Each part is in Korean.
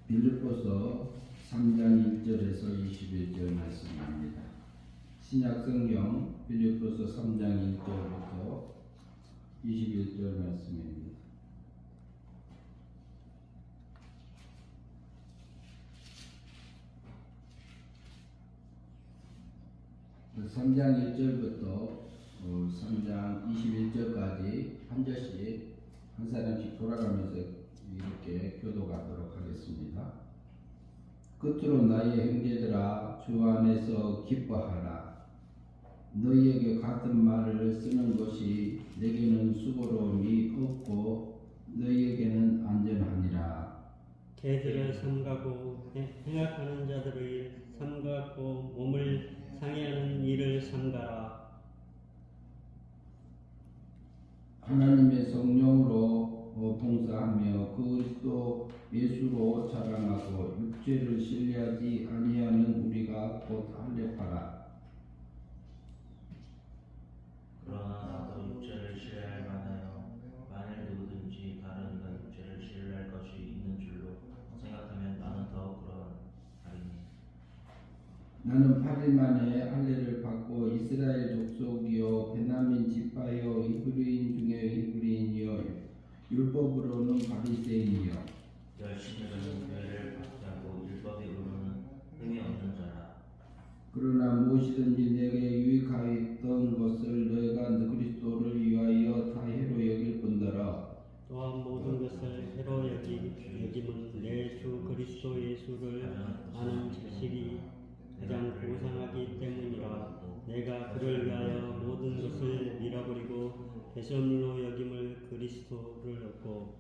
빌립보서 3장 1절에서 21절 말씀입니다. 신약성경 빌립보서 3장 1절부터 21절 말씀입니다. 그 3장 1절부터 3장 21절까지 한 절씩 한 사람씩 돌아가면서 이렇게 교독하도록 하겠습니다. 끝으로 나의 형제들아 주 안에서 기뻐하라. 너희에게 같은 말을 쓰는 것이 내게는 수고로움이 없고 너희에게는 안전하니라. 개들을 삼가고 행악하는 자들을 삼가고 몸을 상해하는 일을 삼가라. 하나님의 성령으로 봉사하며 그리스도 예수로 자랑하고 육체를 신뢰하지 아니하는 우리가 곧 할례하라. 그러나 나도 육체를 신뢰할 만하여 만일 누구든지 다른 이가 육체를 신뢰할 것이 있는 줄로 생각하면 나는 더 그러하리니. 나는 8일 만에 할례를 받고 이스라엘 족속이요 베냐민 지파요 이브리인 중에 이브리인이요 율법으로는 바리새인이요 열심히 하는 교회를 받자고 율법으로는 흠이 없는 자라. 그러나 무엇이든지 내게 유익하였던 것을 너희가 그리스도를 위하여 다 해로 여길 뿐더러 또한 모든 것을 해로 여김은 내 주 그리스도 예수를 아는 지식이 가장 고상하기 때문이라. 내가 그를 위하여 모든 것을 잃어버리고 배설물로 여김을 그리스도를 얻고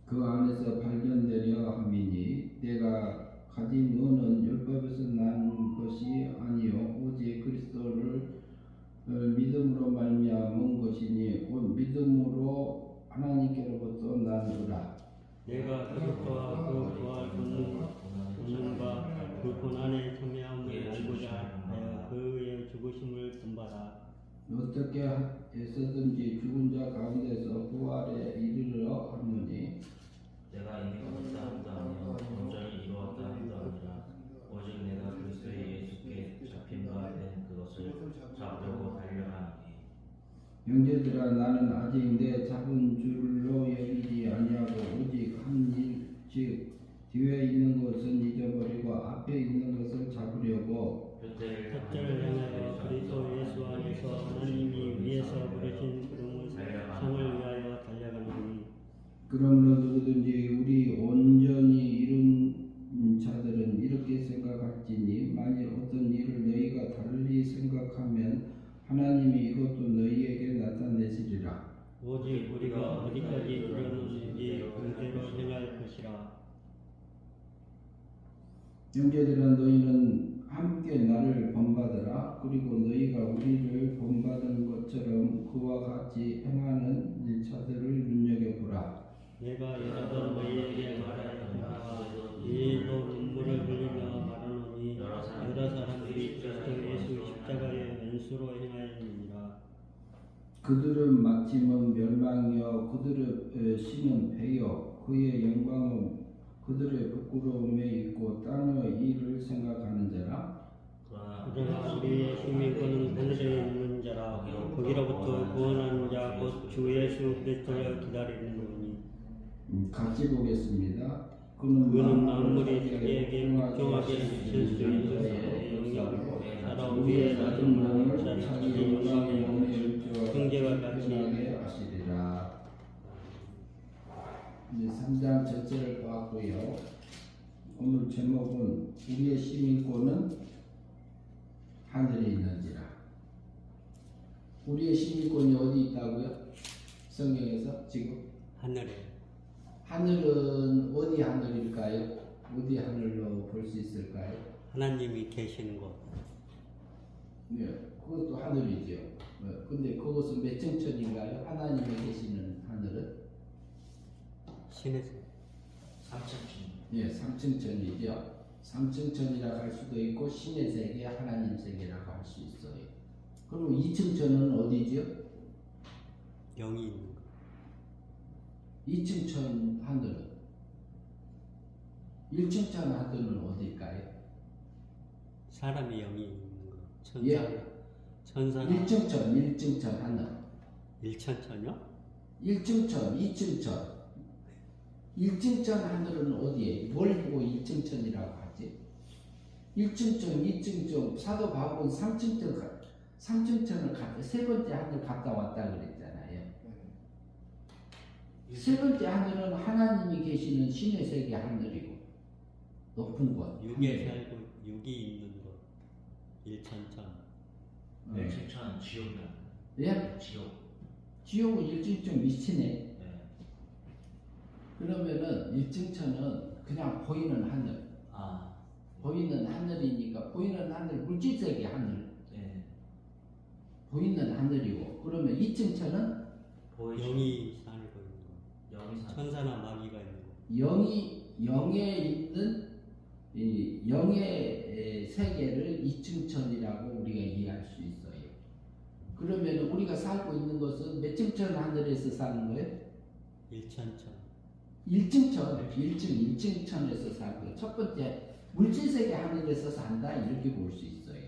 그 안에서 발견되려 함이니 내가 가진 은은 율법에서 난 것이 아니요 오직 그리스도를 믿음으로 말미암은 것이니 곧 믿음으로 하나님께로부터 나누라. 내가 그리스도와 그 부활 본능과 그 고난의 참여함을 알고자 하여 그의 죽으심을 본받아 어떻게 해서든지 죽은 자 가운데서 부활에 이르러 하노니 내가 이미 얻었다 한다 하며 온전히 이루었다 한다 아니라 오직 내가 그리스도의 예수께 잡힌 바 된 그것을 잡으려고 달려하니. 형제들아 나는 아직 내 잡은 줄로 여기지 아니하고 오직 한 일 즉 뒤에 있는 것은 잊어버리고 앞에 있는 것을 잡으려고 첫째를 향하여 그리스도 예수 안에서 하나님이 위에서 부르신 부름의 상을 위하여 달려가노니. 그러므로 누구든지 우리 온전히 이룬 자들은 이렇게 생각할지니 만일 어떤 일을 너희가 달리 생각하면 하나님이 이것도 너희에게 나타내시리라. 오직 우리가 어디까지 이르렀는지 그대로 행할 것이라. 형제들아 너희는 함께 나를 본받으라. 그리고 너희가 우리를 본받은 것처럼 그와 같이 행하는 자들을 눈여겨보라. 내가 여러 번 너희에게 말하였노라. 이일도 눈물을 흘리며 말하노니 여러 사람들이 그리스도 예수 십자가의 원수로 행하였느니라. 그들은 마침은 멸망이요 그들의 신은 배요 그의 영광은 그들의 부끄러움에 있고 땅의 일을 생각하는 자라. 그러나 우리의 시민권은 하늘에 있는 자라. 거기로부터 구원하는 자 곧 주 예수 그리스도를 기다리는노니. 같이 보겠습니다. 그는 만물이 자기에게 복종하게 하실 수 있는 영역으로 우리의 낮은 몸을 자기 영광의 형제와 같이 하시리라. 이제 3장 전체를 보았고요. 오늘 제목은 우리의 시민권은 하늘에 있는지라. 우리의 시민권이 어디 있다고요? 성경에서 지금 하늘에. 하늘은 어디 하늘일까요? 어디 하늘로 볼 수 있을까요? 하나님이 계시는 곳. 네, 그것도 하늘이죠. 근데 그것은 몇 층천인가요? 하나님이 계시는 하늘은? 신의 3층. 예, 3층천이죠. 3층천이라고 할 수도 있고 신의 세계, 하나님 세계라고 할 수 있어요. 그리고 2층천은 어디죠? 영이 있는 것. 2층천 하늘은 일층천 하늘은 어딜까요? 사람의 영이 있는 거. 천사. 예. 천사가 일층천 하늘. 일천천이요? 1층천, 2층천. 1층천 하늘은 어디에? 뭘 보고 1층천이라고 하지? 1층천, 2층천, 사도 바울은 3층천을 갔다, 세 번째 하늘 갔다 왔다 그랬잖아요. 세 번째 하늘은 하나님이 계시는 신의 세계 하늘이고, 높은 곳. 육에 살고 육이 있는 곳. 일천천. 일층천 지옥이야. 예? 지옥. 지옥은 1층천 밑이네. 네. 그러면은 1층천은 그냥 보이는 하늘. 아, 보이는 하늘이니까 보이는 하늘, 물질세계 하늘. 네. 보이는 하늘이고, 그러면 2층천은 보이죠. 영이 살고 있는 곳. 영이 사. 천사나 마귀가 있는 곳. 영에 있는 이 영의 세계를 2층천이라고 우리가 이해할 수 있어요. 그러면 우리가 살고 있는 것은 몇 층천 하늘에서 사는 거예요? 일천천. 1층천에서 살고, 첫 번째 물질세계 하늘에서 산다 이렇게 볼 수 있어요.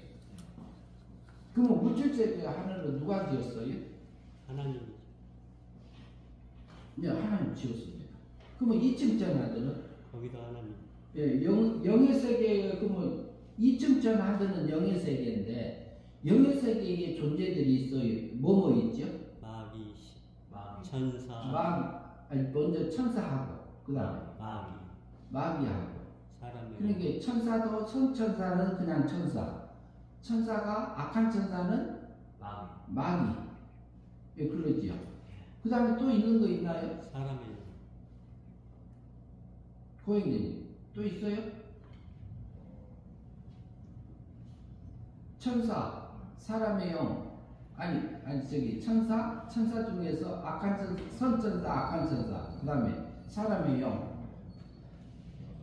그러면 물질세계 하늘은 누가 지었어요? 하나님이죠. 네, 하나님 지었습니다. 그러면 2층천 하늘은 거기도 하나님. 예, 영의 세계, 그러면 2층천 하늘은 영의 세계인데, 영의 세계에 존재들이 있어요. 뭐뭐 있죠? 마귀, 마귀. 천사. 먼저 천사하고, 그 다음에 마귀. 마귀하고. 사람의 그러니까 천사도, 천사는 그냥 천사. 천사가, 악한 천사는 마귀. 마귀. 예, 그러지요. 그 다음에 또 있는 거 있나요? 사람의 고행님, 또 있어요? 천사, 사람의 영, 천사 중에서 악한 천사, 선천사, 악한 천사, 그 다음에 사람의 영.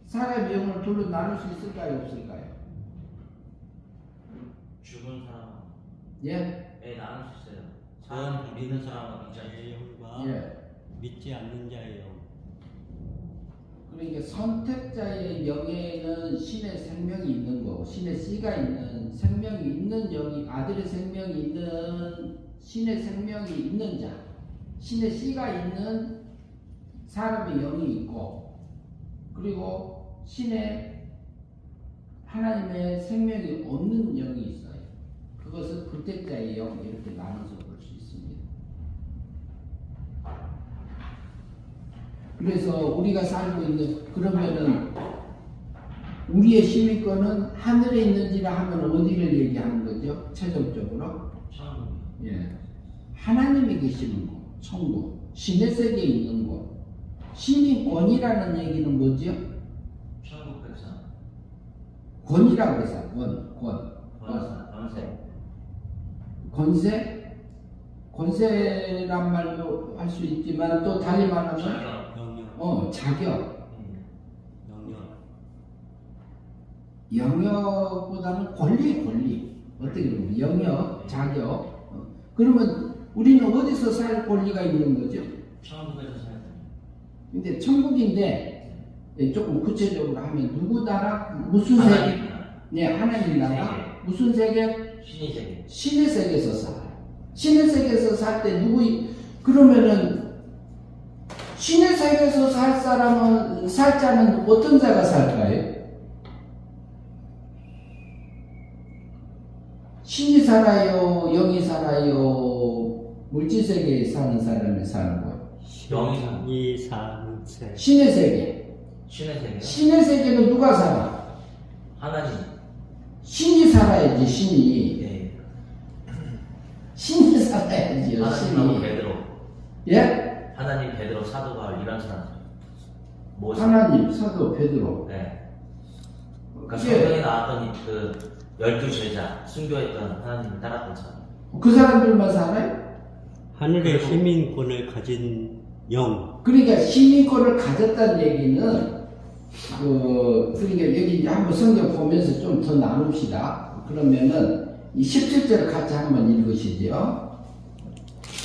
사람의 영을 둘로 나눌 수 있을까요, 없을까요? 죽은 사람. 예, 네, 나눌 수 있어요. 사람 믿는 사람과 믿지 않는 자의 영과 예. 믿지 않는 자의 영. 그러니까 선택자의 영에는 신의 생명이 있는 거고, 신의 씨가 있는 생명이 있는 영이, 아들의 생명이 있는, 신의 생명이 있는 자, 신의 씨가 있는 사람의 영이 있고, 그리고 신의 하나님의 생명이 없는 영이 있어요. 그것은 불택자의 영, 이렇게 나눠서 볼 수 있습니다. 그래서 우리가 살고 있는, 그러면은 우리의 시민권은 하늘에 있는지라 하면 어디를 얘기하는 거죠? 최종적으로 천국이요. 예, 하나님이 계시는 곳, 천국, 신의 세계에 있는 곳. 시민권이라는 얘기는 뭐죠? 천국 백성. 권이라고 해서 권세, 권세란 말도 할 수 있지만 또 달리 말하면 자격. 영역. 자격. 영역. 영역보다는 권리. 어떻게 보면 영역, 자격. 그러면 우리는 어디서 살 권리가 있는 거죠? 천국에서 살아야 돼요. 근데 천국인데 조금 구체적으로 하면 누구 나라, 무슨 세계? 하나님. 네, 하나님 나라. 무슨 세계? 신의 세계. 신의 세계에서 살아요. 신의 세계에서 살 때 그러면은 신의 세계에서 살 자는 어떤 자가 살까요? 신이 살아요? 영이 살아요? 물질 세계에 사는 사람이 사는 거예요? 영이 사는 세. 신의 세계. 신의 세계. 신의 세계는 누가 살아? 하나님. 신이 살아야지, 신이. 네. 신이 살아야지요, 하나님하고 신이. 베드로. 예? 하나님, 베드로, 사도 바울 이런 사람. 모세. 하나님, 사도, 베드로. 네. 그러니까 예. 성경에 나왔던 그 12제자, 순교했던 하나님을 따랐던 사람. 그 사람들만 살아요? 하늘의 시민권을 가진 영. 그러니까 시민권을 가졌다는 얘기는 그러니까 여기 이제 한번 성경 보면서 좀 더 나눕시다. 그러면은 이 17절을 같이 한번 읽으시죠.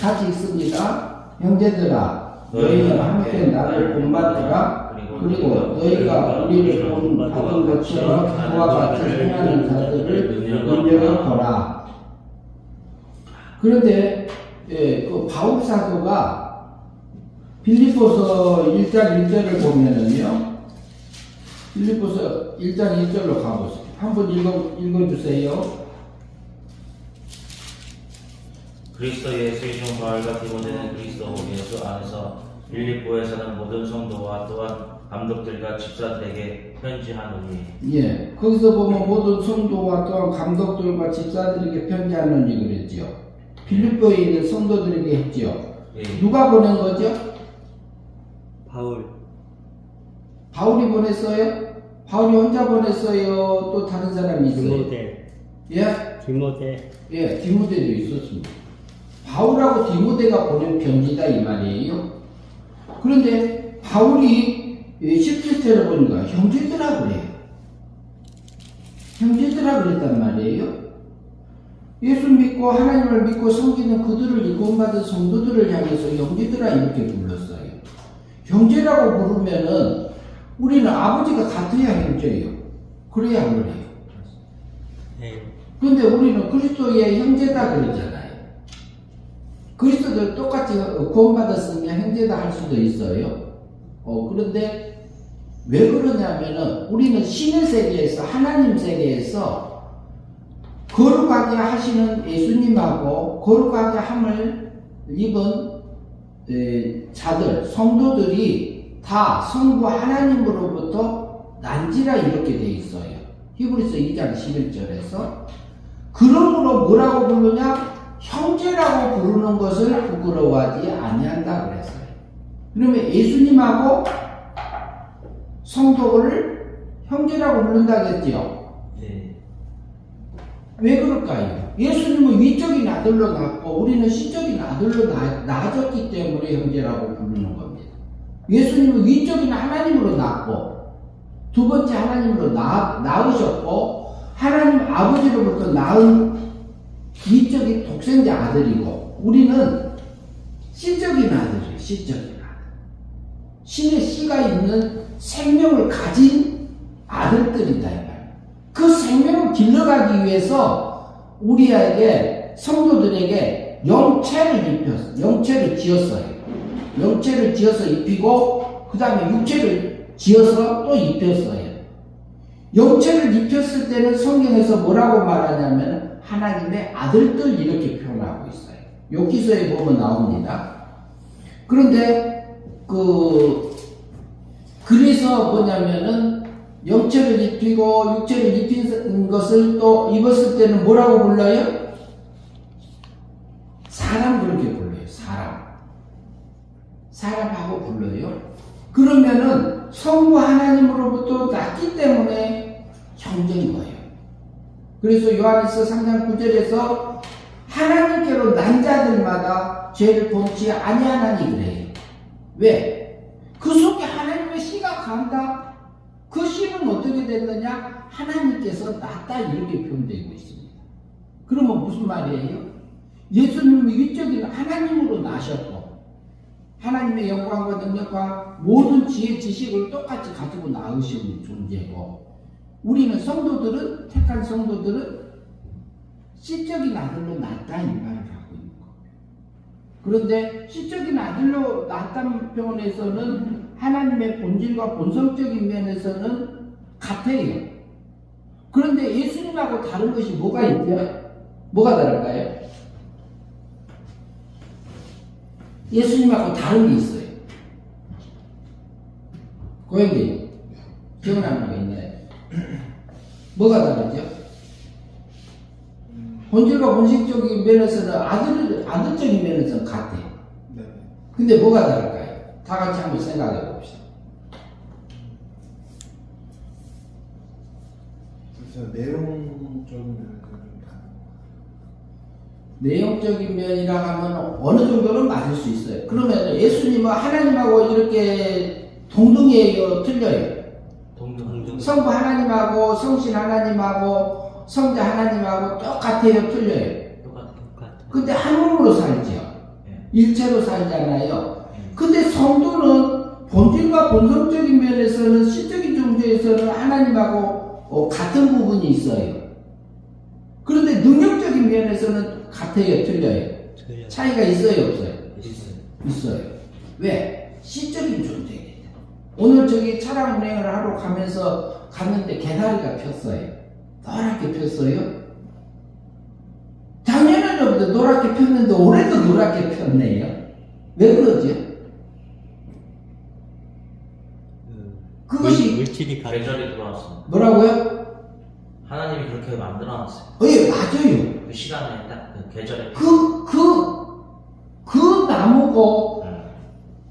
같이 읽습니다. 형제들아, 너희는 함께 나를 본받으라. 그리고 너희가 우리를 받은 것처럼 그와 같이 행하는 자들을 눈여겨보라. 그런데 그 바울 사도가 빌립보서 1장 1절을 보면은요, 빌립보서 1장 1절로 가보세요. 한번 읽어주세요. 그리스도 예수의 종 바울과 디모데는 그리스도 예수 안에서 빌립보에서는 모든 성도와 또한 감독들과 집사들에게 편지하노니. 예, 거기서 보면 모든 성도와 또한 감독들과 집사들에게 편지하노니 그랬죠. 빌립보에 있는 성도들에게 했죠. 예. 누가 보낸 거죠? 바울. 바울이 보냈어요? 바울이 혼자 보냈어요? 또 다른 사람이 있어요? 디모데. 예? 디모데. 예, 디모데도 있었습니다. 바울하고 디모데가 보낸 편지다 이 말이에요. 그런데 바울이 17절에 보니까 형제들아 그래요. 형제들아 그랬단 말이에요. 예수 믿고 하나님을 믿고 섬기는 그들을 일구원받은 성도들을 향해서 형제들아 이렇게 불렀어요. 형제라고 부르면은 우리는 아버지가 같아야 형제예요. 그래야 안 그래요. 네. 그런데 우리는 그리스도의 형제다 그러잖아요. 그리스도도 똑같이 구원받았으면 형제다 할 수도 있어요. 그런데 왜 그러냐면은 우리는 신의 세계에서, 하나님 세계에서 거룩하게 하시는 예수님하고 거룩하게 함을 입은 자들, 성도들이 다 성부 하나님으로부터 난지라 이렇게 돼 있어요. 히브리서 2장 11절에서. 그러므로 뭐라고 부르냐? 형제라고 부르는 것을 부끄러워하지 아니한다 그랬어요. 그러면 예수님하고 성도를 형제라고 부른다겠지요. 네. 왜 그럴까요? 예수님은 위적인 아들로 낳고 우리는 시적인 아들로 낳아졌기 때문에 형제라고 부르는 겁니다. 예수님은 위적인 하나님으로 낳고 두 번째 하나님으로 낳으셨고 하나님 아버지로부터 낳은 위적인 독생자 아들이고 우리는 시적인 아들이에요. 시적인 아들. 신의 씨가 있는 생명을 가진 아들들이다 이 말이에요. 그 생명을 길러가기 위해서 우리에게 성도들에게 영체를 지었어요. 영체를 지어서 입히고 그 다음에 육체를 지어서 또 입혔어요. 영체를 입혔을 때는 성경에서 뭐라고 말하냐면 하나님의 아들들 이렇게 표현하고 있어요. 욥기서에 보면 나옵니다. 그런데 그래서 뭐냐면은 영체를 입히고 육체를 입힌 것을 또 입었을 때는 뭐라고 불러요? 사람 그렇게 불러요. 사람하고 불러요. 그러면은 성부 하나님으로부터 낳기 때문에 형제인 거예요. 그래서 요한일서 3장 9절에서 하나님께로 난 자들마다 죄를 범치 아니하나니 그래요. 왜? 그 속에 하나님의 씨가 간다. 그 씨는 어떻게 됐느냐? 하나님께서 낳다 이렇게 표현되고 있습니다. 그러면 무슨 말이에요? 예수님이 위적인 하나님으로 나셨고 하나님의 영광과 능력과 모든 지혜 지식을 똑같이 가지고 나으신 존재고 우리는 성도들은 택한 성도들은 시적인 아들로 낳았다 이 말을 하고 있는 거예요. 그런데 시적인 아들로 낳았다는 표현에서는 하나님의 본질과 본성적인 면에서는 같아요. 그런데 예수님하고 다른 것이 뭐가 있죠? 뭐가 다를까요? 예수님하고 다른 게 있어요. 고객님 기억나는 거 있나요? 뭐가 다르죠? 본질과 본식적인 면에서는 아들적인 면에서는 같아요. 근데 뭐가 다를까요? 다 같이 한번 생각해 봅시다. 그래서 내용적인 면에서 좀 다른. 내용적인 면이라 하면 어느 정도는 맞을 수 있어요. 그러면 예수님은 하나님하고 이렇게 동등해요? 틀려요? 동등. 성부 하나님하고 성신 하나님하고 성자 하나님하고 똑같아요? 틀려요? 똑같아요. 근데 한 몸으로 살죠. 일체로 살잖아요. 근데 성도는 본질과 본성적인 면에서는 시적인 존재에서는 하나님하고 같은 부분이 있어요. 그런데 능력적인 면에서는 같아요, 틀려요? 틀려요. 차이가 있어요, 없어요? 있어요. 있어요. 왜? 시적인 존재이기 때문에. 오늘 저기 차량 운행을 하러 가면서 갔는데 개나리가 폈어요. 노랗게 폈어요. 작년에는 노랗게 폈는데 올해도 노랗게 폈네요. 왜 그러지? 그것이 물질이 가득. 계절이 돌아왔습니다. 뭐라고요? 하나님이 그렇게 만들어놨어요. 예, 맞아요. 그 시간에 딱 그 계절에 그 나무고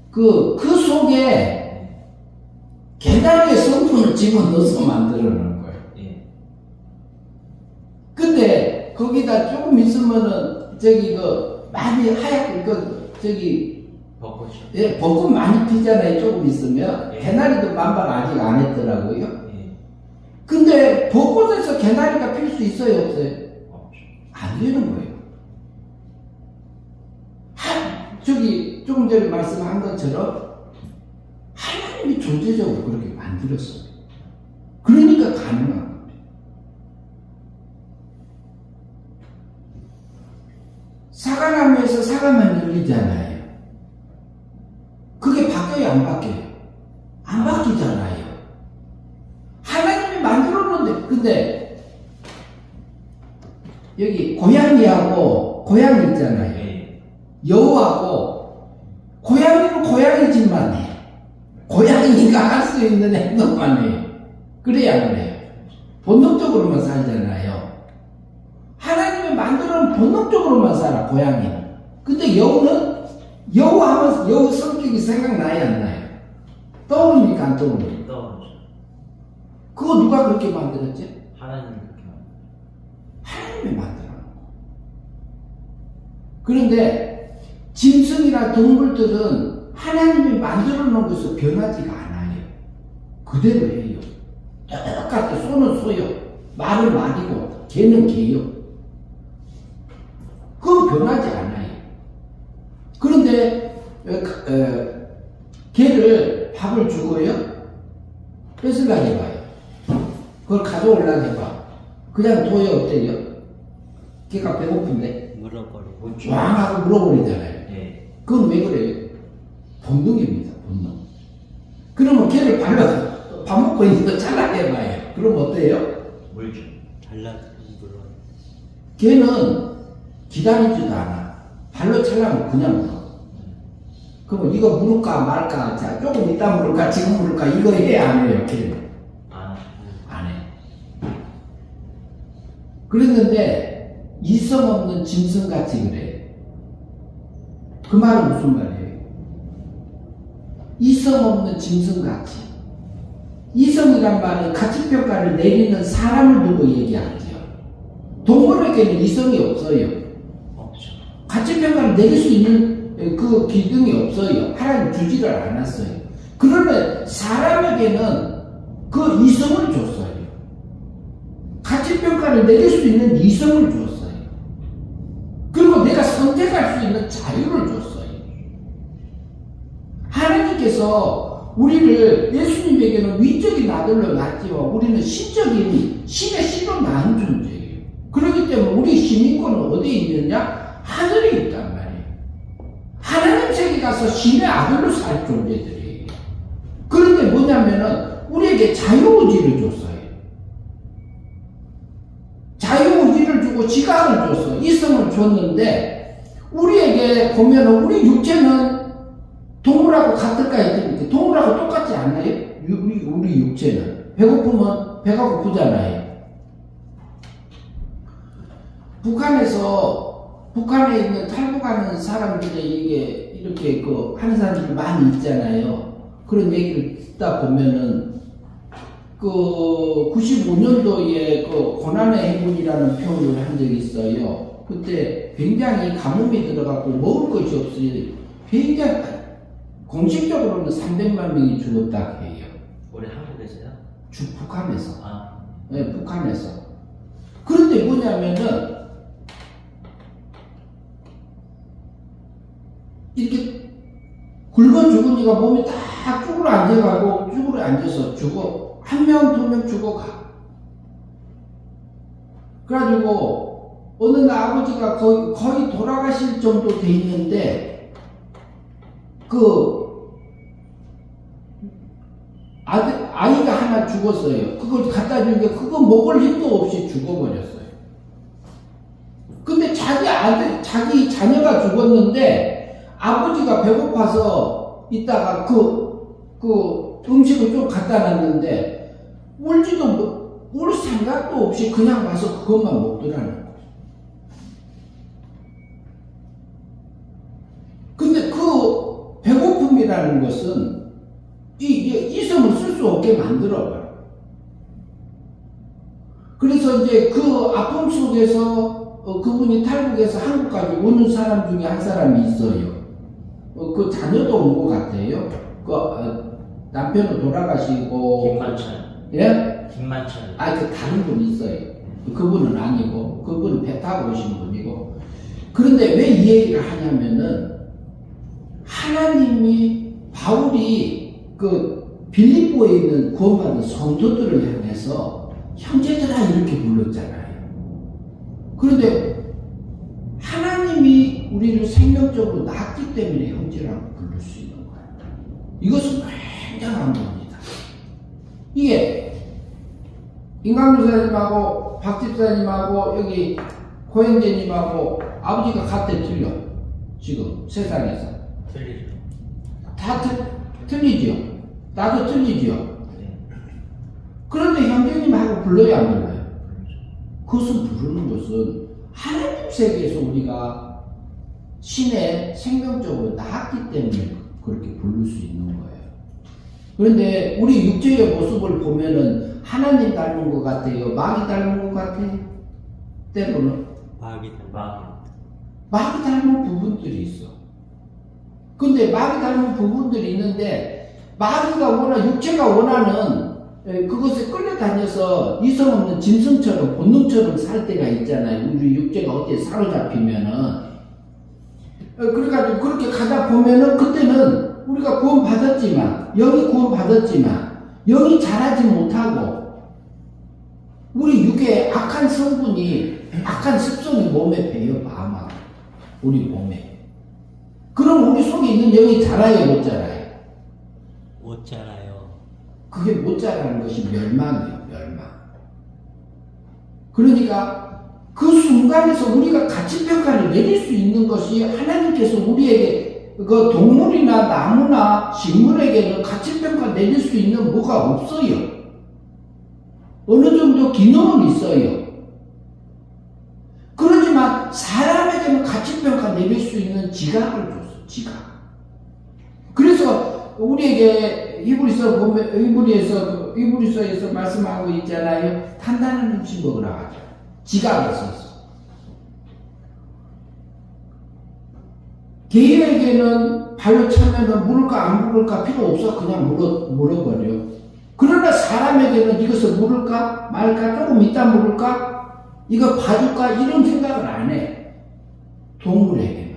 그 속에 개나리의 성분을 집어넣어서 만들어 놓은 거예요. 예. 근데 거기다 조금 있으면은 저기 그 많이 하얗게 그 저기 벚꽃이요. 예, 벚꽃 많이 피잖아요. 조금 있으면 예. 개나리도 만발 아직 안 했더라고요. 예. 근데 벚꽃에서 개나리가 필 수 있어요, 없어요? 없죠. 안 되는 거예요. 저기 조금 전에 말씀한 것처럼 하나님이 존재적으로 그렇게 만들었어요. 그러니까 가능한 겁니다. 사과나무에서 사과만 열리잖아요. 그게 바뀌어요, 안 바뀌어요? 안 바뀌잖아요. 하나님이 만들었는데, 근데 여기 고양이하고 고양이 있잖아요. 예. 여우하고 고양이는 고양이 짓만 해. 고양이가 할 수 있는 행동만 해요. 그래야 안 그래요? 본능적으로만 살잖아요. 하나님이 만들어놓은 본능적으로만 살아, 고양이는. 근데 여우는 여우 하면 여우 성격이 생각나요, 안 나요? 떠오릅니까, 안 떠오릅니까? 떠오르죠. 그거 누가 그렇게 만들었지? 하나님이 그렇게 만들어요. 하나님이 만들어. 그런데 짐승이나 동물들은 하나님이 만들어 놓은 것을 변하지가 않아요. 그대로 해요. 똑같아. 소는 소요. 말은 말이고 개는 개요. 그건 변하지 않아요. 그런데 개를 밥을 주고요. 뺏으려고 해봐요. 그걸 가져오려고 해봐. 그냥 둬요. 어때요? 걔가 배고픈데 물어버리고. 왕 하고 물어버리잖아요. 예. 그건 왜 그래요? 본능입니다. 본능. 그러면 걔를 발로 밥 먹고 있는 거 잘라내봐요. 그럼 어때요? 물죠. 잘라서 물어. 걔는 기다리지도 않아. 발로 찰라면 그냥 물어. 그러면 이거 물을까 말까? 자, 조금 이따 물을까? 지금 물을까? 이거 해? 안 해요? 걔는 안 해. 그랬는데 이성 없는 짐승같이 그래. 그 말은 무슨 말이에요? 이성 없는 짐승같이. 이성이란 말은 가치평가를 내리는 사람을 두고 얘기하죠. 동물에게는 이성이 없어요. 없죠. 가치평가를 내릴 수 있는 그 기능이 없어요. 하나님 주지를 않았어요. 그러나 사람에게는 그 이성을 줬어요. 가치평가를 내릴 수 있는 이성을 줬어요. 그리고 내가 선택할 수 있는 자유를 줬어요. 하나님께서 우리를 예수님에게는 위적인 아들로 낳았지만 우리는 신적인 신의 씨로 낳은 존재예요. 그렇기 때문에 우리 시민권은 어디에 있느냐? 하늘에 있단 말이에요. 하나님 세계 가서 신의 아들로 살 존재들이에요. 그런데 뭐냐면은 우리에게 자유의지를 줬어요. 자유의지를 주고 지각을 줬어. 이성을 줬는데 우리에게 보면은 우리 육체는 동물하고 같을까 했더니 동물하고 똑같지 않나요? 우리 육체는 배고프면 배가 고프잖아요. 북한에 있는 탈북하는 사람들의 이게 이렇게 하는 사람들이 많이 있잖아요. 그런 얘기를 듣다 보면은 95년도에 고난의 행군이라는 표현을 한 적이 있어요. 그때 굉장히 가뭄이 들어갔고 먹을 것이 없이 굉장히 공식적으로는 300만 명이 죽었다고 해요. 우리 한국에서요? 북한에서. 아. 네, 북한에서. 그런데 뭐냐면은 이렇게 굶어 죽으니까 몸이 다 쭈그려 앉아가고 쭈그려 앉아서 죽어. 한 명, 두 명 죽어가. 그래가지고 어느 날 아버지가 거의 돌아가실 정도 돼 있는데 아이가 하나 죽었어요. 그걸 갖다 주니까 그거 먹을 힘도 없이 죽어버렸어요. 근데 자기 자녀가 죽었는데 아버지가 배고파서 이따가 그 음식을 좀 갖다 놨는데 울 생각도 없이 그냥 와서 그것만 먹더라는 거예요. 근데 그 배고픔이라는 것은 이성을 쓸 수 없게 만들어버려요. 그래서 이제 그 아픔 속에서 그분이 탈북해서 한국까지 오는 사람 중에 한 사람이 있어요. 그 자녀도 온 것 같아요. 남편도 돌아가시고. 김만찬. 예? 김만찬. 그 다른 분이 있어요. 그분은 아니고, 그분은 배 타고 오신 분이고. 그런데 왜 이 얘기를 하냐면은, 하나님이, 바울이 빌립보에 있는 구원받은 성도들을 향해서 형제들아 이렇게 불렀잖아요. 그런데 하나님이 우리를 생명적으로 낳았기 때문에 형제라고 부를 수 있는 거예요. 이것은 굉장한 겁니다. 이게 임강교사님하고 박집사님하고 여기 고영재님하고 아버지가 같대 틀려. 지금 세상에서 틀리죠. 다 틀리죠. 나도 틀리죠. 그런데 형제님하고 불러야 안 불러요? 그것은 부르는 것은 하나님 세계에서 우리가 신의 생명적으로 낳았기 때문에 그렇게 부를 수 있는 거예요. 그런데 우리 육체의 모습을 보면은 하나님 닮은 것 같아요? 마귀 닮은 것 같아요? 때로는 마귀 닮은 부분들이 있어. 근데 마귀 닮은 부분들이 있는데 마귀가 육체가 원하는 그것에 끌려다녀서 이성 없는 짐승처럼 본능처럼 살 때가 있잖아요. 우리 육체가 어디에 사로잡히면은. 그래가지고 그렇게 가다 보면은 그때는 우리가 구원받았지만, 영이 구원받았지만, 영이 자라지 못하고, 우리 육의 악한 성분이, 악한 습성이 몸에 배어봐, 아마. 우리 몸에. 그럼 우리 속에 있는 영이 자라요, 못 자라요? 못 자라요. 그게 못 자라는 것이 멸망이에요, 멸망. 그러니까 그 순간에서 우리가 가치평가를 내릴 수 있는 것이 하나님께서 우리에게 그 동물이나 나무나 식물에게는 가치평가 내릴 수 있는 뭐가 없어요. 어느 정도 기능은 있어요. 그렇지만 사람에게는 가치평가 내릴 수 있는 지각을 줬어, 지각. 그래서 우리에게 히브리서에서 말씀하고 있잖아요. 단단한 음식 먹으라 하죠. 지각에서 있어. 개에게는 발로 차면은 물을까 안 물을까 필요 없어. 그냥 물어버려. 그러나 사람에게는 이것을 물을까 말까 조금 이따 물을까 이거 봐줄까 이런 생각을 안 해. 동물에게는.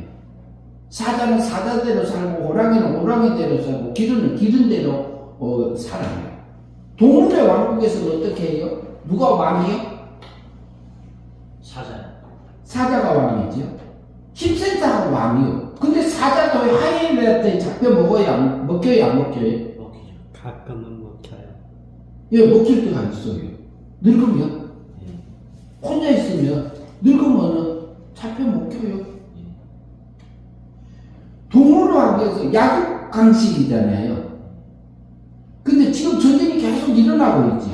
사자는 사자대로 살고 호랑이는 호랑이대로 살고 기른은 기른대로 살아요. 동물의 왕국에서는 어떻게 해요? 누가 왕이요? 사자가 왕이죠. 힘센자가 왕이요. 근데 사자도 하이에나한테 잡혀 먹어야 먹혀요, 안 먹혀요? 먹히죠. 가끔은 먹혀요. 예, 먹힐 때가 있어요. 늙으면 혼자 있으면 늙으면은 잡혀 먹혀요. 동물왕국에서 야국 강식이잖아요. 근데 지금 전쟁이 계속 일어나고 있죠.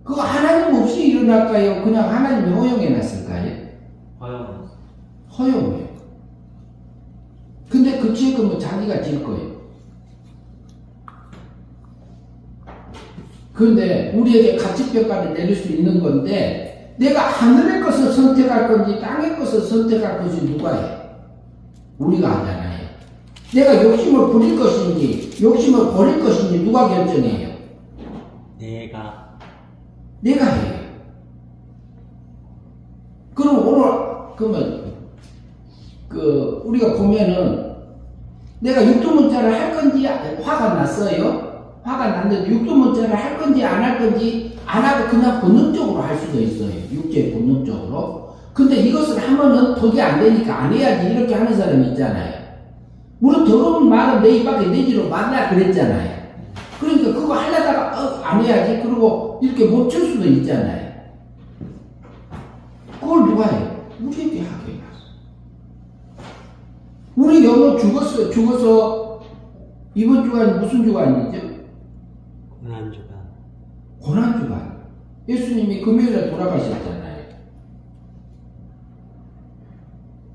그거 하나님 없이 일어날까요? 그냥 하나님이 허용해놨을까요? 허용해요. 근데 그 지금은 자기가 질 거예요. 그런데 우리에게 가치평가를 내릴 수 있는 건데 내가 하늘의 것을 선택할 건지 땅의 것을 선택할 것이 누가 해? 우리가 하잖아요. 내가 욕심을 부릴 것인지 욕심을 버릴 것인지 누가 결정해요? 내가 해요. 그럼 오늘 그러면 우리가 보면은 내가 육두문자를 할 건지 화가 났어요. 화가 났는데 육두문자를 할 건지 안 할 건지 안 하고 그냥 본능적으로 할 수도 있어요. 육체 본능적으로. 근데 이것을 하면은 덕이 안 되니까 안 해야지 이렇게 하는 사람이 있잖아요. 우리 더러운 말은 내 입 밖에 내지로 말라 그랬잖아요. 그러니까 그거 하려다가 안 해야지 그러고 이렇게 못 칠 수도 있잖아요. 그걸 누가 해요? 우리에게 하게 해놨어. 우리 영어 죽어서 이번 주간 무슨 주간이죠? 고난주간. 고난주간. 예수님이 금요일에 돌아가셨잖아요.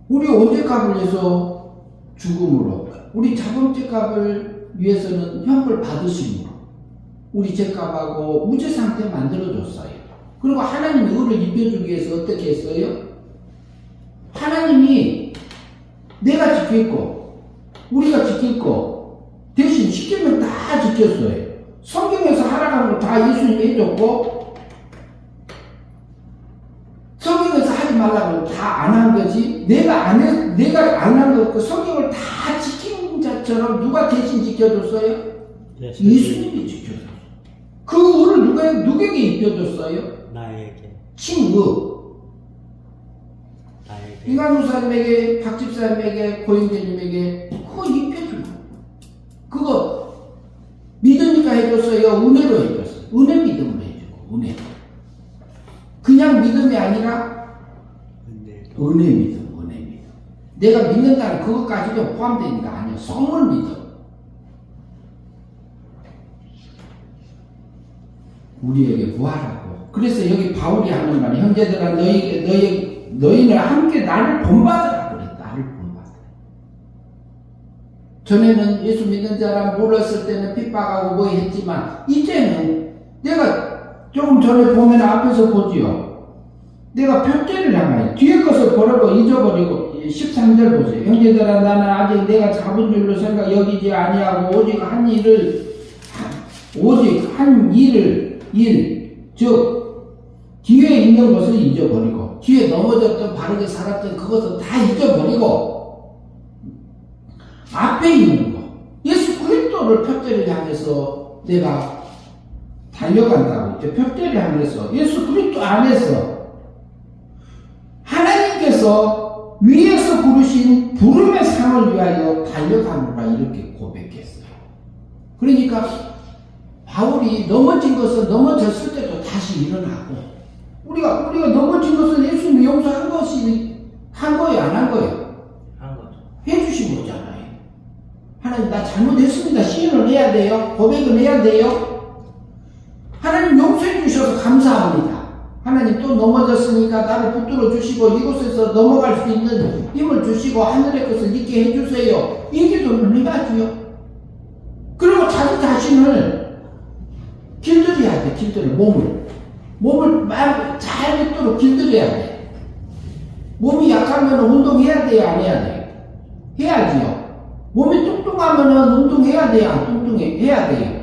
우리 언제 값을 해서 죽음으로, 우리 자범죄 값을 위해서는 형벌 받으심으로 우리 죄값하고 무죄 상태 만들어줬어요. 그리고 하나님이 의를 입혀주기 위해서 어떻게 했어요? 하나님이 내가 지킬 거, 우리가 지킬 거 대신 시키면 다 지켰어요. 성경에서 하라는 거 다 예수님이 해줬고, 성경에서 하지 말라고 다 안 한 거지. 내가 안 한 거, 그 성경을 다 지킨 자처럼 누가 대신 지켜줬어요? 예수님이 지켜줬어요. 그 의를 누구에게 입혀줬어요? 나에게. 친구. 나에게. 이관우 사님에게, 박 집사님에게, 고영재님에게 그거 입혀준 거. 그거 믿으니까 해줬어요? 은혜로 해줬어요? 은혜 믿음으로 해주고, 은혜. 그냥 믿음이 아니라 은혜 믿음. 내가 믿는다는 그것까지도 포함되는 게 아니야. 성을 믿음. 우리에게 구하라고. 그래서 여기 바울이 하는 말이 형제들아 너희는 함께 나를 본받으라 그래. 나를 본받으라. 전에는 예수 믿는 자라 몰랐을 때는 핍박하고 뭐 했지만 이제는 내가 조금 전에 보면 앞에서 보지요. 내가 표대를 향하여 뒤에 것을 버리고 잊어버리고 13절 보세요. 형제들아 나는 아직 내가 잡은 줄로 생각 여기지 아니하고 오직 한 일을 즉 뒤에 있는 것을 잊어버리고 뒤에 넘어졌던 바르게 살았던 그것을 다 잊어버리고 앞에 있는 것 예수 그리스도를 표대를 향해서 내가 달려간다고 했죠. 표대를 향해서 예수 그리스도 안에서 하나님께서 위에서 부르신 부름의 상을 위하여 달려가노라 이렇게 고백했어요. 그러니까 바울이 넘어진 것은 넘어졌을 때도 다시 일어나고 우리가 넘어진 것은 예수님이 용서한 것이 한 거예요, 안 한 거예요? 한 거죠. 해주신 거잖아요. 하나님 나 잘못했습니다. 시인을 해야 돼요. 고백을 해야 돼요. 하나님 용서해 주셔서 감사합니다. 하나님 또 넘어졌으니까 나를 붙들어 주시고 이곳에서 넘어갈 수 있는 힘을 주시고 하늘의 것을 잊게 해주세요. 이 기도를 해야지요. 그리고 자기 자신을 길들여야 돼. 길들여 몸을 잘 뵙도록 길들여야 돼. 몸이 약하면 운동해야 돼요, 안 해야 돼요? 해야지요. 몸이 뚱뚱하면 운동해야 돼요, 안 해야 돼요?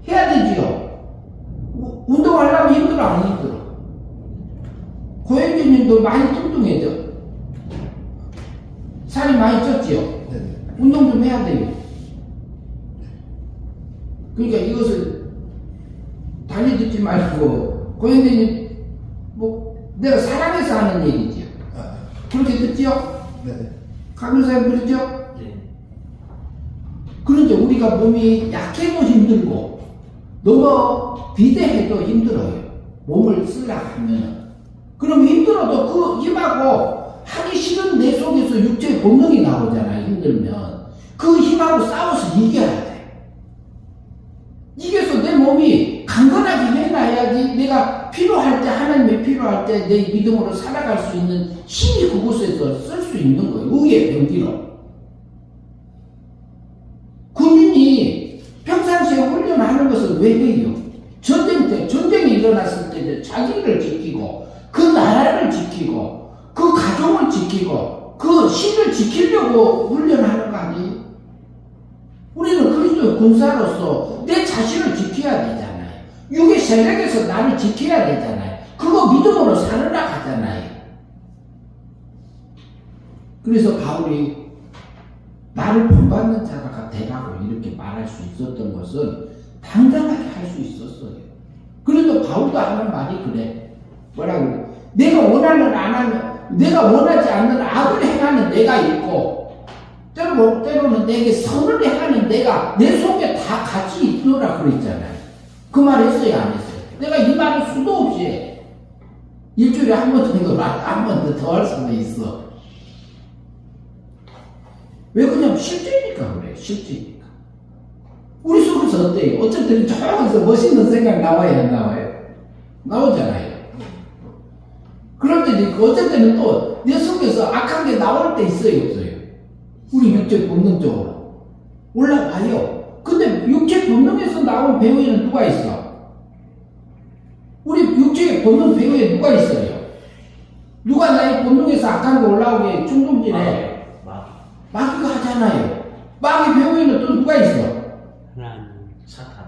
해야 되지요. 운동하려면 힘들어, 안 힘들어? 고현주님도 많이 뚱뚱해져. 살이 많이 쪘지요. 네네. 운동 좀 해야 돼요. 그러니까 이것을 달리 듣지 말고 고현주님 뭐 내가 사랑해서 하는 얘기지요. 그렇게 듣지요? 네네. 강교사님 그러죠? 네. 그런데 우리가 몸이 약해도 힘들고 너무 비대해도 힘들어요. 몸을 쓰려고 하면은. 그럼 힘들어도 그 힘하고 하기 싫은 내 속에서 육체의 본능이 나오잖아요. 힘들면. 그 힘하고 싸워서 이겨야 돼. 이겨서 내 몸이 강건하게 해놔야지 내가 필요할 때, 하나님이 필요할 때 내 믿음으로 살아갈 수 있는 힘이 그곳에서 쓸 수 있는 거예요. 의의 병기로. 군인이 평상시에 훈련하는 것을 왜 해요? 전쟁이 일어났을 때 자기를 지키고 그 나라를 지키고 그 가족을 지키고 그 신을 지키려고 훈련하는 거 아니에요? 우리는 그리스도의 군사로서 내 자신을 지켜야 되잖아요. 육의 세력에서 나를 지켜야 되잖아요. 그거 믿음으로 살으라 하잖아요. 그래서 바울이 나를 본받는 자가 되라고 이렇게 말할 수 있었던 것은 당당하게 할 수 있었어요. 그래도 바울도 하는 말이 그래. 뭐라고? 내가 원하는 안 하는, 내가 원하지 않는 악을 행하는 내가 있고, 때로는 내게 선을 행하는 내가 내 속에 다 같이 있노라 그랬잖아요. 그 말 했어요, 안 했어요? 내가 이 말을 수도 없이 해. 일주일에 한 번 정도, 한 번 더 할 수도 있어. 왜 그냥 실제니까 그래요, 실제니까. 우리 속에서 어때요? 어쨌든 조용해서 멋있는 생각 나와야 안 나와요? 나오잖아요. 그럴 때 어쩔 때는 또 내 속에서 악한 게 나올 때 있어요, 없어요? 우리 육체 본능적으로 올라와요. 근데 육체 본능에서 나온 배후에는 누가 있어? 우리 육체의 본능 배후에 누가 있어요? 누가 나의 본능에서 악한 게 올라오게 충동질해? 마귀가 하잖아요. 마귀 배후에는 또 누가 있어? 하나님. 사탄.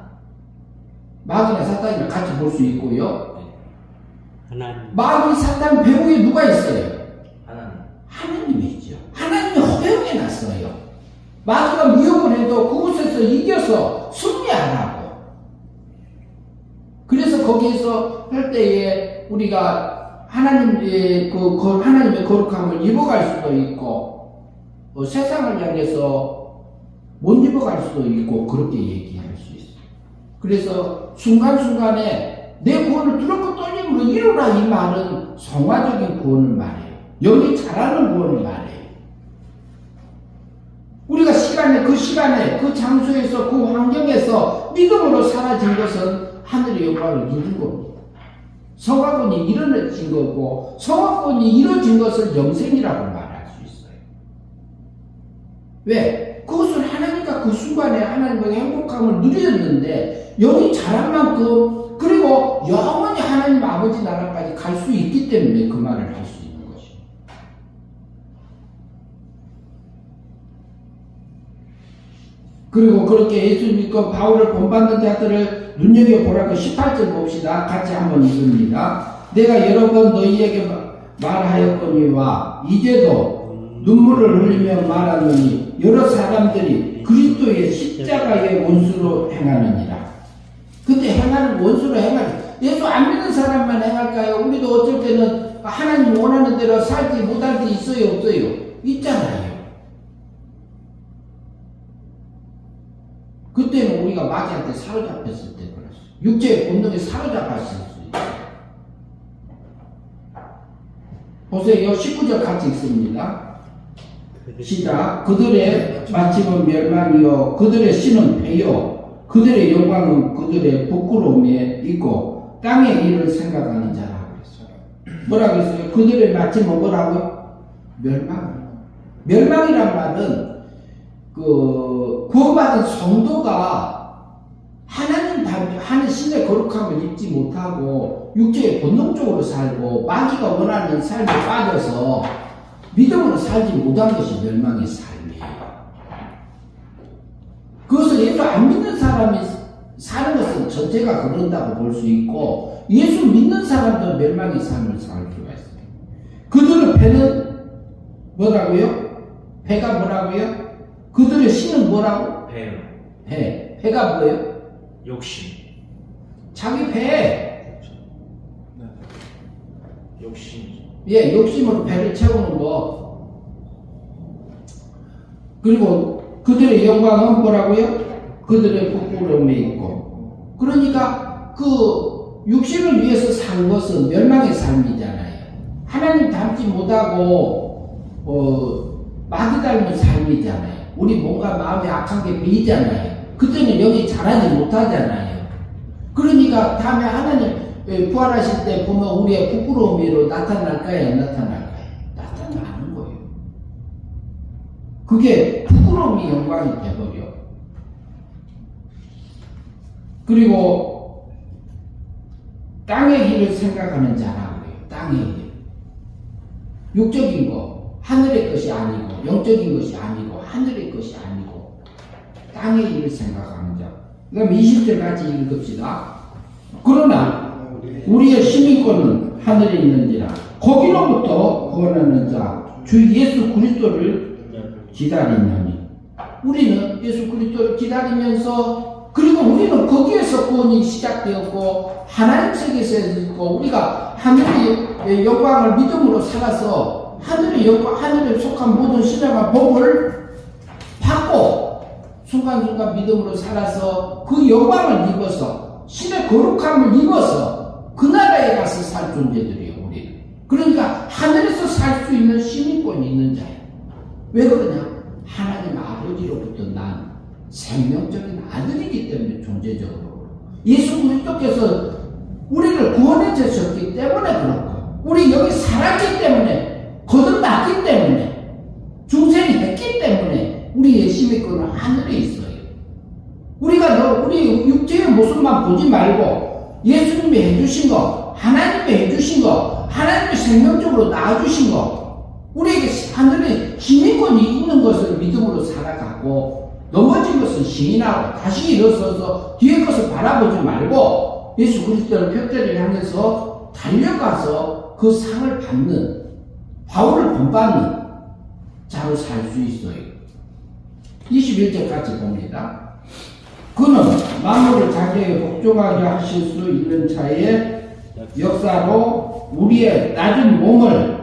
마귀나 사탄이랑 같이 볼 수 있고요. 하나님. 마귀 사탄 배후에 누가 있어요? 하나님. 하나님이 있죠. 하나님이 허용해 놨어요. 마귀가 무역을 해도 그곳에서 이겨서 승리하라고. 그래서 거기에서 할 때에 우리가 하나님의 하나님의 거룩함을 입어갈 수도 있고, 세상을 향해서 못 입어갈 수도 있고, 그렇게 얘기할 수 있어요. 그래서 순간순간에 내 구원을 두렵고 떨림으로 이루라 이 말은 성화적인 구원을 말해요. 영이 잘하는 구원을 말해요. 우리가 그 시간에 그 장소에서 그 환경에서 믿음으로 사라진 것은 하늘의 영광을 이룬 겁니다. 성화권이 이루어진 거고 성화권이 이루어진 것을 영생이라고 말할 수 있어요. 왜? 그것을 하나님과 그 순간에 하나님의 행복함을 누렸는데 영이 자란 만큼 그리고 영원히 하나님 아버지 나라까지 갈 수 있기 때문에 그 말을 할 수 있는 것입니다. 그리고 그렇게 예수 믿고 바울을 본받는 자들을 눈여겨보라고 18절 봅시다. 같이 한번 읽습니다. 내가 여러 번 너희에게 말하였거니와 이제도 눈물을 흘리며 말하노니 여러 사람들이 그리스도의 십자가의 원수로 행하느니라. 근데 행하는 원수로 행하는 예수 안 믿는 사람만 행할까요? 우리도 어쩔 때는 하나님 원하는 대로 살지 못할 때 있어요, 없어요? 있잖아요. 그때는 우리가 마귀한테 사로잡혔을 때 그랬어요. 육체의 본능에 사로잡혔을 수 있어요. 보세요. 19절 같이 읽습니다. 시작. 그들의 마침은 멸망이요 그들의 신은 패요 그들의 영광은 그들의 부끄러움에 있고 땅의 일을 생각하는 자라고 했어요. 뭐라고 했어요? 그들의 마침은 뭐라고요? 멸망이란 말은 구원받은 성도가 하는 신의 거룩함을 입지 못하고 육체의 본능적으로 살고 마귀가 원하는 삶에 빠져서 믿음으로 살지 못한 것이 멸망의 삶이에요. 그것을 예수 안 믿는 사람이 사는 것은 전체가 그런다고 볼 수 있고 예수 믿는 사람도 멸망의 삶을 살 수가 있어요. 그들의 패는 뭐라고요? 패가 뭐라고요? 그들의 신은 뭐라고? 배요. 패가 뭐예요? 욕심. 자기 배. 욕심이죠. 예, 욕심으로 배를 채우는 거. 그리고 그들의 영광은 뭐라고요? 그들의 부끄러움에 있고. 그러니까 그 육신을 위해서 산 것은 멸망의 삶이잖아요. 하나님 닮지 못하고 마귀 닮은 삶이잖아요. 우리 뭔가 마음에 악한 게 비잖아요. 그때는 영이 자라지 못하잖아요. 그러니까 다음에 하나님 부활하실 때 보면 우리의 부끄러움으로 나타날까요? 안 나타날까요? 나타나는 거예요. 그게 부끄러움이 영광이 돼버려. 그리고 땅의 일을 생각하는 자라고 해요. 땅의 일. 육적인 거, 하늘의 것이 아니고 영적인 것이 아니고 하늘의 것이 아니고 땅의 일을 생각하는 자. 그럼 20절 같이 읽읍시다. 그러나 우리의 시민권은 하늘에 있는지라 거기로부터 구원하는 자 주 예수 그리스도를 기다리느니 우리는 예수 그리스도를 기다리면서, 그리고 우리는 거기에서 구원이 시작되었고 하나님 세계에서 있고, 우리가 하늘의 영광을 믿음으로 살아서 하늘의 영광, 하늘에 속한 모든 신앙과 복을 받고 순간순간 믿음으로 살아서 그 영광을 입어서 신의 거룩함을 입어서 그 나라에 가서 살 존재들이에요. 우리는. 그러니까 하늘에서 살 수 있는 시민권이 있는 자예요. 왜 그러냐? 하나님 아버지로부터 난 생명적인 아들이기 때문에, 존재적으로 예수 그리스도께서 우리를 구원해 주셨기 때문에 그렇고, 우리 여기 살았기 때문에, 거듭났기 때문에, 중생이 했기 때문에 우리의 시민권은 하늘에 있어요. 우리가 우리 육체의 모습만 보지 말고 예수님이 해주신 거, 하나님이 해주신 거, 하나님이 생명적으로 낳아주신 거, 우리에게 하늘에 시민권이 있는 것을 믿음으로 살아가고, 넘어진 것은 시인하고 다시 일어서서 뒤의 것을 바라보지 말고 예수 그리스도를 벽대를 향해서 달려가서 그 상을 받는, 바울을 본받는 자로 살 수 있어요. 21절 같이 봅니다. 그는 만물을 자기에게 복종하게 하실 수 있는 자의 역사로 우리의 낮은 몸을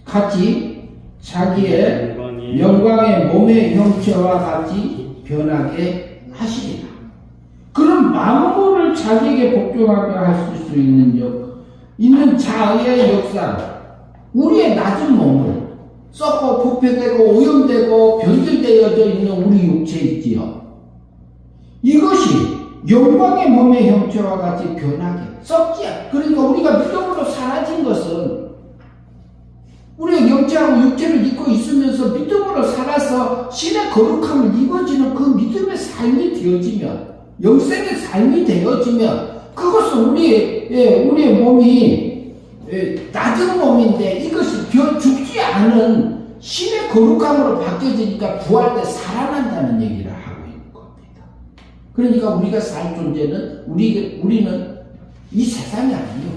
같이 자기의 영광의 몸의 형체와 같이 변하게 하시리라. 그런 만물을 자기에게 복종하게 하실 수 있는 자의 역사, 우리의 낮은 몸을, 썩고 부패되고 오염되고 변질되어져 있는 우리 육체 있지요. 이것이 영광의 몸의 형체와 같이 변하게, 썩지 않게, 그러니까 우리가 믿음으로 사라진 것은, 우리의 영체하고 육체를 입고 있으면서 믿음으로 살아서 신의 거룩함을 입어지는 그 믿음의 삶이 되어지면, 영생의 삶이 되어지면, 그것은 우리의 몸이 낮은 몸인데 이것이 죽지 않은 신의 거룩함으로 바뀌어지니까 부활 때 살아난다는 얘기를 하고 있는 겁니다. 그러니까 우리가 살 존재는, 우리는 이 세상이 아니요,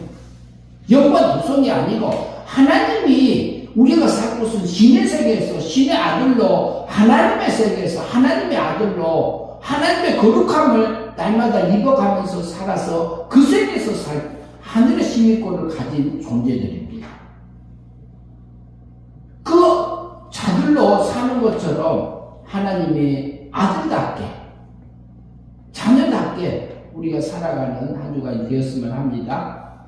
영과 도성이 아니고 하나님이, 우리가 살 곳은 신의 세계에서 신의 아들로, 하나님의 세계에서 하나님의 아들로 하나님의 거룩함을 날마다 입어가면서 살아서 그 세계에서 하늘의 시민권을 가진 존재들입니다. 그 자들로 사는 것처럼 하나님의 아들답게, 자녀답게 우리가 살아가는 한 주간이 되었으면 합니다.